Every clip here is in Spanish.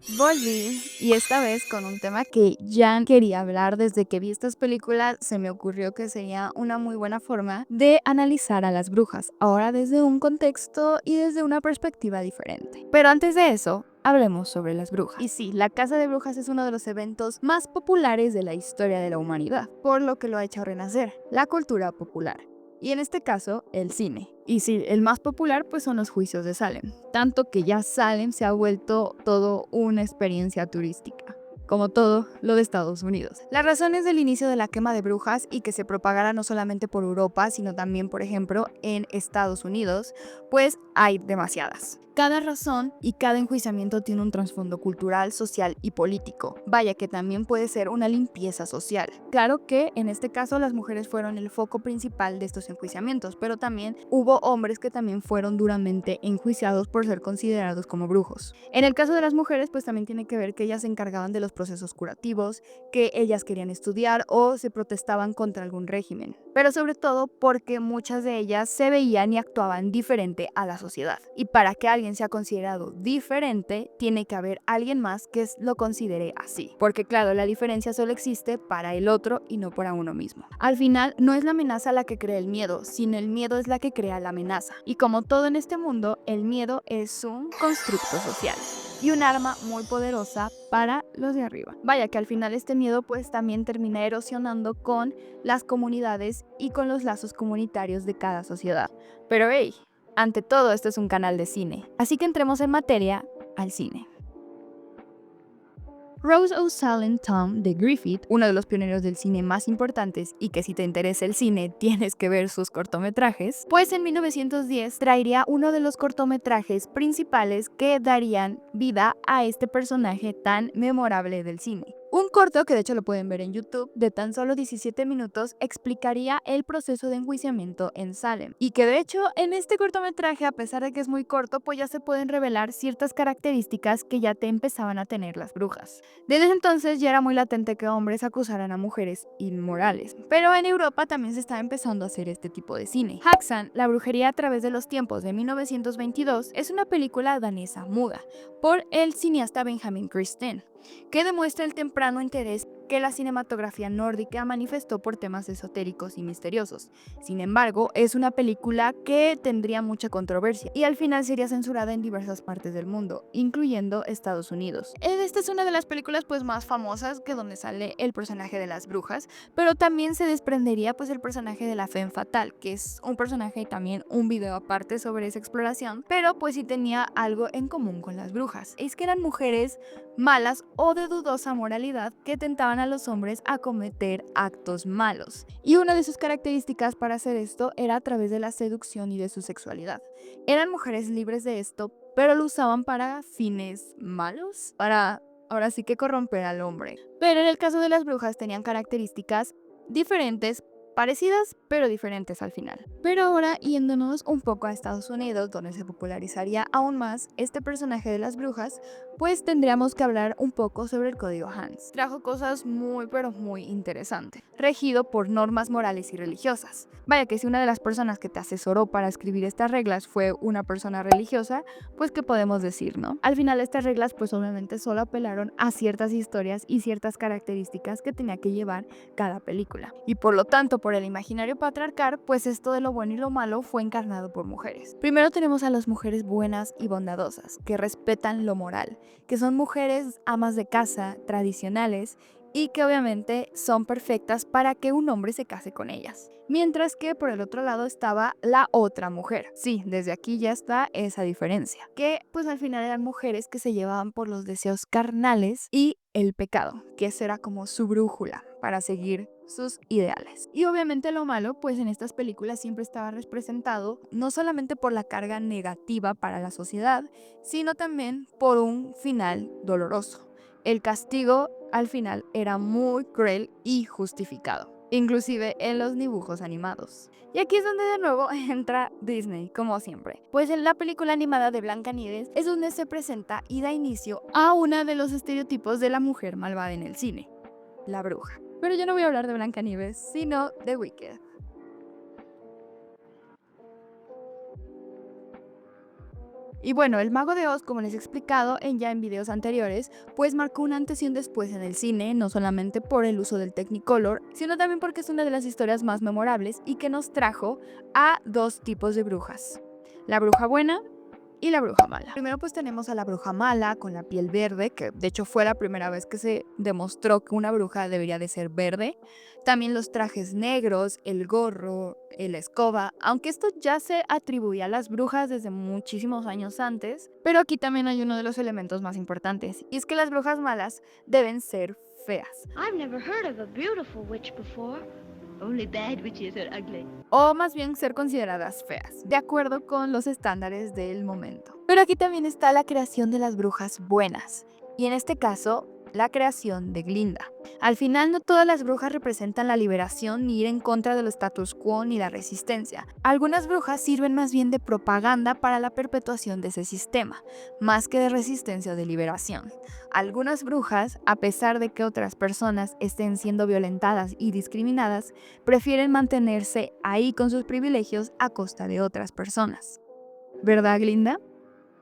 Volví y esta vez con un tema que ya quería hablar desde que vi estas películas. Se me ocurrió que sería una muy buena forma de analizar a las brujas, ahora desde un contexto y desde una perspectiva diferente. Pero antes de eso, hablemos sobre las brujas. Y sí, la Casa de Brujas es uno de los eventos más populares de la historia de la humanidad, por lo que lo ha hecho renacer, la cultura popular. Y en este caso, el cine. Y sí, el más popular pues son los juicios de Salem, tanto que ya Salem se ha vuelto todo una experiencia turística, como todo lo de Estados Unidos. Las razones del inicio de la quema de brujas y que se propagara no solamente por Europa, sino también, por ejemplo, en Estados Unidos, pues hay demasiadas. Cada razón y cada enjuiciamiento tiene un trasfondo cultural, social y político. Vaya que también puede ser una limpieza social. Claro que en este caso las mujeres fueron el foco principal de estos enjuiciamientos, pero también hubo hombres que también fueron duramente enjuiciados por ser considerados como brujos. En el caso de las mujeres, pues también tiene que ver que ellas se encargaban de los procesos curativos, que ellas querían estudiar o se protestaban contra algún régimen. Pero sobre todo porque muchas de ellas se veían y actuaban diferente a la sociedad. Y para que alguien sea considerado diferente, tiene que haber alguien más que lo considere así. Porque claro, la diferencia solo existe para el otro y no para uno mismo. Al final, no es la amenaza la que crea el miedo, sino el miedo es la que crea la amenaza. Y como todo en este mundo, el miedo es un constructo social y un arma muy poderosa para los de arriba. Vaya que al final este miedo pues también termina erosionando con las comunidades y con los lazos comunitarios de cada sociedad. Pero hey, ante todo esto es un canal de cine, así que entremos en materia al cine. Rose O'Sullivan Tom de Griffith, uno de los pioneros del cine más importantes y que si te interesa el cine tienes que ver sus cortometrajes, pues en 1910 traería uno de los cortometrajes principales que darían vida a este personaje tan memorable del cine. Un corto, que de hecho lo pueden ver en YouTube, de tan solo 17 minutos, explicaría el proceso de enjuiciamiento en Salem. Y que de hecho en este cortometraje, a pesar de que es muy corto, pues ya se pueden revelar ciertas características que ya te empezaban a tener las brujas. Desde ese entonces ya era muy latente que hombres acusaran a mujeres inmorales, pero en Europa también se estaba empezando a hacer este tipo de cine. Häxan, la brujería a través de los tiempos de 1922, es una película danesa muda por el cineasta Benjamin Christen, que demuestra el temprano interés que la cinematografía nórdica manifestó por temas esotéricos y misteriosos. Sin embargo, es una película que tendría mucha controversia y al final sería censurada en diversas partes del mundo, incluyendo Estados Unidos. Esta es una de las películas pues más famosas, que donde sale el personaje de las brujas, pero también se desprendería pues el personaje de la Femme Fatale, que es un personaje y también un video aparte sobre esa exploración, pero pues sí tenía algo en común con las brujas. Es que eran mujeres malas o de dudosa moralidad que tentaban a los hombres a cometer actos malos. Y una de sus características para hacer esto era a través de la seducción y de su sexualidad. Eran mujeres libres de esto, pero lo usaban para fines malos, para ahora sí que corromper al hombre. Pero en el caso de las brujas tenían características diferentes, parecidas pero diferentes al final. Pero ahora yéndonos un poco a Estados Unidos, donde se popularizaría aún más este personaje de las brujas, pues tendríamos que hablar un poco sobre el código Hans. Trajo cosas muy pero muy interesantes, regido por normas morales y religiosas. Vaya que si una de las personas que te asesoró para escribir estas reglas fue una persona religiosa, pues qué podemos decir, ¿no? Al final estas reglas pues obviamente solo apelaron a ciertas historias y ciertas características que tenía que llevar cada película. Y por lo tanto, por el imaginario patriarcal, pues esto de lo bueno y lo malo fue encarnado por mujeres. Primero tenemos a las mujeres buenas y bondadosas, que respetan lo moral, que son mujeres amas de casa, tradicionales, y que obviamente son perfectas para que un hombre se case con ellas. Mientras que por el otro lado estaba la otra mujer. Sí, desde aquí ya está esa diferencia. Que pues al final eran mujeres que se llevaban por los deseos carnales y el pecado, que esa era como su brújula para seguir sus ideales. Y obviamente lo malo, pues en estas películas siempre estaba representado no solamente por la carga negativa para la sociedad, sino también por un final doloroso. El castigo al final era muy cruel y justificado, inclusive en los dibujos animados. Y aquí es donde de nuevo entra Disney, como siempre. Pues en la película animada de Blancanieves es donde se presenta y da inicio a uno de los estereotipos de la mujer malvada en el cine, la bruja. Pero yo no voy a hablar de Blancanieves, sino de Wicked. Y bueno, El Mago de Oz, como les he explicado ya en videos anteriores, pues marcó un antes y un después en el cine, no solamente por el uso del Technicolor, sino también porque es una de las historias más memorables y que nos trajo a dos tipos de brujas: la bruja buena y la bruja mala. Primero pues tenemos a la bruja mala con la piel verde, que de hecho fue la primera vez que se demostró que una bruja debería de ser verde. También los trajes negros, el gorro, la escoba, aunque esto ya se atribuía a las brujas desde muchísimos años antes, pero aquí también hay uno de los elementos más importantes, y es que las brujas malas deben ser feas. I've never heard of a beautiful witch before. Only bad witches are ugly. O más bien ser consideradas feas, de acuerdo con los estándares del momento. Pero aquí también está la creación de las brujas buenas, y en este caso, la creación de Glinda. Al final, no todas las brujas representan la liberación ni ir en contra del status quo ni la resistencia. Algunas brujas sirven más bien de propaganda para la perpetuación de ese sistema, más que de resistencia o de liberación. Algunas brujas, a pesar de que otras personas estén siendo violentadas y discriminadas, prefieren mantenerse ahí con sus privilegios a costa de otras personas. ¿Verdad, Glinda?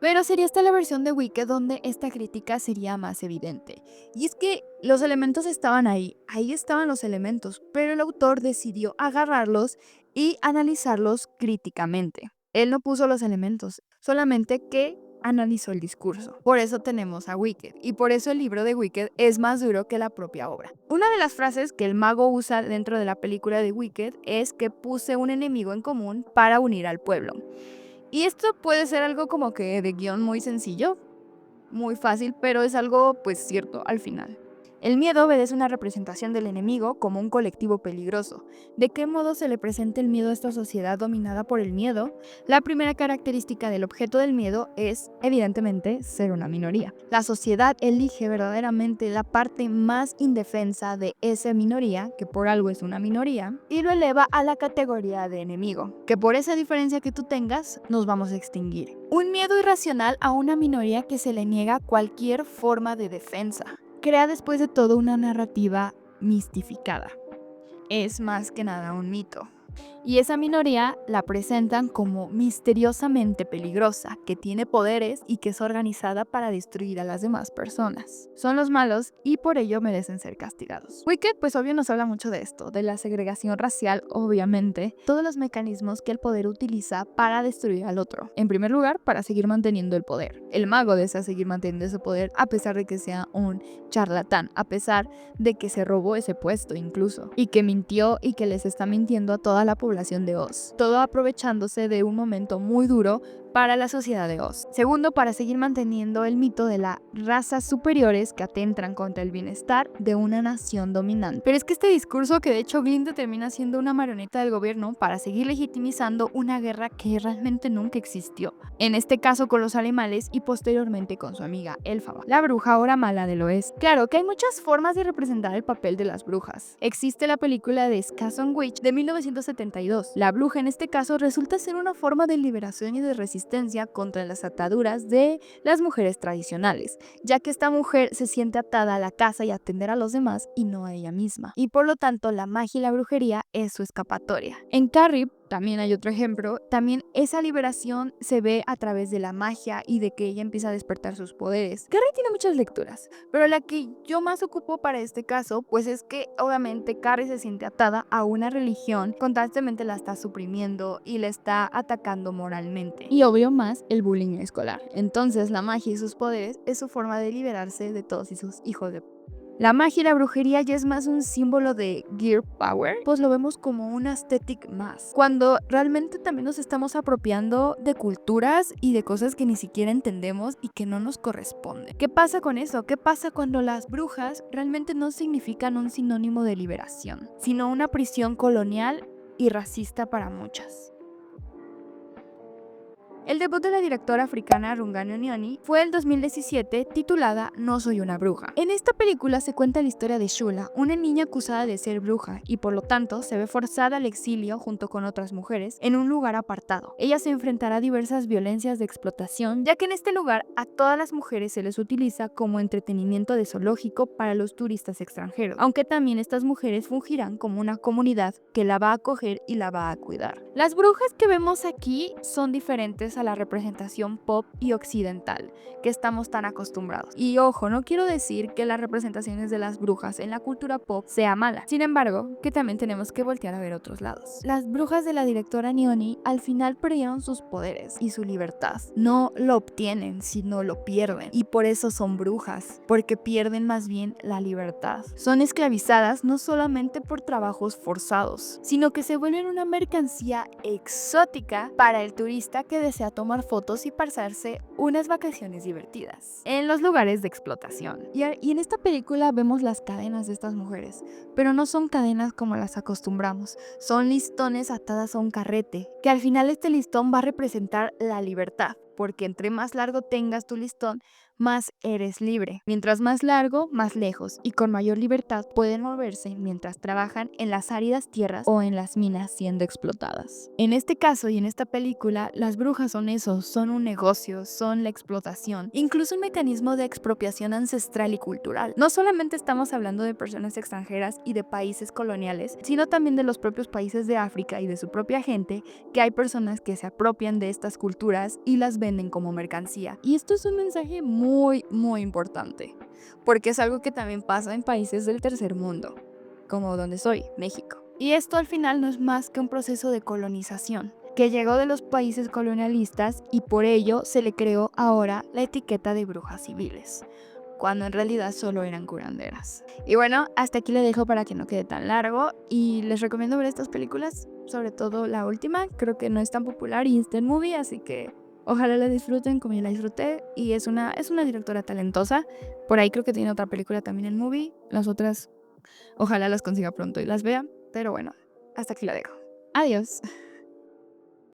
Pero sería esta la versión de Wicked donde esta crítica sería más evidente. Y es que los elementos estaban ahí estaban los elementos, pero el autor decidió agarrarlos y analizarlos críticamente. Él no puso los elementos, solamente que analizó el discurso. Por eso tenemos a Wicked, y por eso el libro de Wicked es más duro que la propia obra. Una de las frases que el mago usa dentro de la película de Wicked es que puse un enemigo en común para unir al pueblo. Y esto puede ser algo como que de guión muy sencillo, muy fácil, pero es algo pues cierto al final. El miedo obedece una representación del enemigo como un colectivo peligroso. ¿De qué modo se le presenta el miedo a esta sociedad dominada por el miedo? La primera característica del objeto del miedo es, evidentemente, ser una minoría. La sociedad elige verdaderamente la parte más indefensa de esa minoría, que por algo es una minoría, y lo eleva a la categoría de enemigo, que por esa diferencia que tú tengas, nos vamos a extinguir. Un miedo irracional a una minoría que se le niega cualquier forma de defensa. Crea después de todo una narrativa mistificada. Es más que nada un mito. Y esa minoría la presentan como misteriosamente peligrosa, que tiene poderes y que es organizada para destruir a las demás personas. Son los malos y por ello merecen ser castigados. Wicked pues obvio nos habla mucho de esto, de la segregación racial, obviamente, todos los mecanismos que el poder utiliza para destruir al otro. En primer lugar, para seguir manteniendo el poder. El mago desea seguir manteniendo ese poder a pesar de que sea un charlatán, a pesar de que se robó ese puesto incluso, y que mintió y que les está mintiendo a toda la población de Oz, todo aprovechándose de un momento muy duro para la sociedad de Oz. Segundo, para seguir manteniendo el mito de las razas superiores que atentan contra el bienestar de una nación dominante. Pero es que este discurso, que de hecho Glinda termina siendo una marioneta del gobierno para seguir legitimizando una guerra que realmente nunca existió. En este caso con los animales y posteriormente con su amiga Elphaba, la bruja ahora mala del oeste. Claro que hay muchas formas de representar el papel de las brujas. Existe la película de Skazon Witch de 1972. La bruja en este caso resulta ser una forma de liberación y de resistencia contra las ataduras de las mujeres tradicionales, ya que esta mujer se siente atada a la casa y a atender a los demás y no a ella misma, y por lo tanto la magia y la brujería es su escapatoria. En Carrie también hay otro ejemplo, también esa liberación se ve a través de la magia y de que ella empieza a despertar sus poderes. Carrie tiene muchas lecturas, pero la que yo más ocupo para este caso, pues es que obviamente Carrie se siente atada a una religión, constantemente la está suprimiendo y la está atacando moralmente. Y obvio más el bullying escolar. Entonces la magia y sus poderes es su forma de liberarse de todos esos hijos de... La magia y la brujería ya es más un símbolo de gear power, pues lo vemos como un aesthetic más, cuando realmente también nos estamos apropiando de culturas y de cosas que ni siquiera entendemos y que no nos corresponden. ¿Qué pasa con eso? ¿Qué pasa cuando las brujas realmente no significan un sinónimo de liberación, sino una prisión colonial y racista para muchas? El debut de la directora africana Rungano Nyoni fue el 2017, titulada No soy una bruja. En esta película se cuenta la historia de Shula, una niña acusada de ser bruja y por lo tanto se ve forzada al exilio junto con otras mujeres en un lugar apartado. Ella se enfrentará a diversas violencias de explotación, ya que en este lugar a todas las mujeres se les utiliza como entretenimiento de zoológico para los turistas extranjeros, aunque también estas mujeres fungirán como una comunidad que la va a acoger y la va a cuidar. Las brujas que vemos aquí son diferentes a la representación pop y occidental que estamos tan acostumbrados. Y ojo, no quiero decir que las representaciones de las brujas en la cultura pop sea mala. Sin embargo, que también tenemos que voltear a ver otros lados. Las brujas de la directora Nioni al final perdieron sus poderes y su libertad. No lo obtienen, sino lo pierden. Y por eso son brujas, porque pierden más bien la libertad. Son esclavizadas no solamente por trabajos forzados, sino que se vuelven una mercancía exótica para el turista que desea tomar fotos y pasarse unas vacaciones divertidas en los lugares de explotación. Y en esta película vemos las cadenas de estas mujeres, pero no son cadenas como las acostumbramos, son listones atadas a un carrete, que al final este listón va a representar la libertad, porque entre más largo tengas tu listón, más eres libre. Mientras más largo, más lejos y con mayor libertad pueden moverse mientras trabajan en las áridas tierras o en las minas siendo explotadas. En este caso y en esta película, las brujas son eso, son un negocio, son la explotación, incluso un mecanismo de expropiación ancestral y cultural. No solamente estamos hablando de personas extranjeras y de países coloniales, sino también de los propios países de África y de su propia gente, que hay personas que se apropian de estas culturas y las venden como mercancía. Y esto es un mensaje muy importante, porque es algo que también pasa en países del tercer mundo, como donde soy, México. Y esto al final no es más que un proceso de colonización, que llegó de los países colonialistas y por ello se le creó ahora la etiqueta de brujas civiles, cuando en realidad solo eran curanderas. Y bueno, hasta aquí le dejo para que no quede tan largo y les recomiendo ver estas películas, sobre todo la última, creo que no es tan popular y instant movie, así que ojalá la disfruten como yo la disfruté y es una directora talentosa. Por ahí creo que tiene otra película también en movie, las otras ojalá las consiga pronto y las vea, pero bueno, hasta aquí la dejo. Adiós.